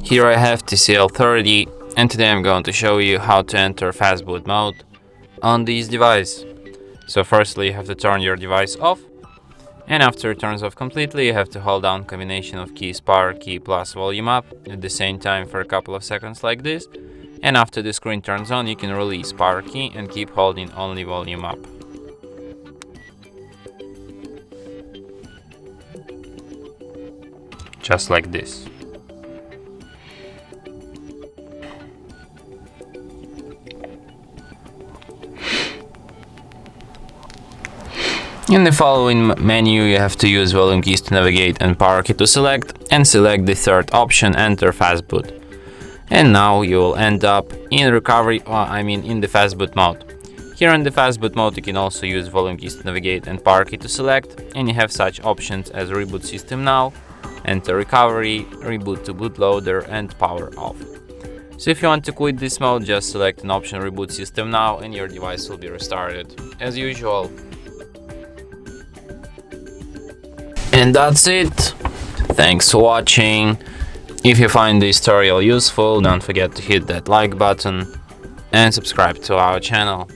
Here I have TCL 30, and today I'm going to show you how to enter Fastboot mode on this device. So firstly you have to turn your device off, and after it turns off completely you have to hold down combination of keys power key plus volume up at the same time for a couple of seconds like this, and after the screen turns on you can release power key and keep holding only volume up. Just like this. In the following menu you have to use volume keys to navigate and power key to select, and select the third option, enter Fastboot. And now you will end up in recovery, in the Fastboot mode. Here in the Fastboot mode you can also use volume keys to navigate and power key to select, and you have such options as reboot system now, enter recovery, reboot to bootloader, and power off. So if you want to quit this mode, just select an option reboot system now and your device will be restarted as usual. And that's it. Thanks for watching. If you find this tutorial useful, don't forget to hit that like button and subscribe to our channel.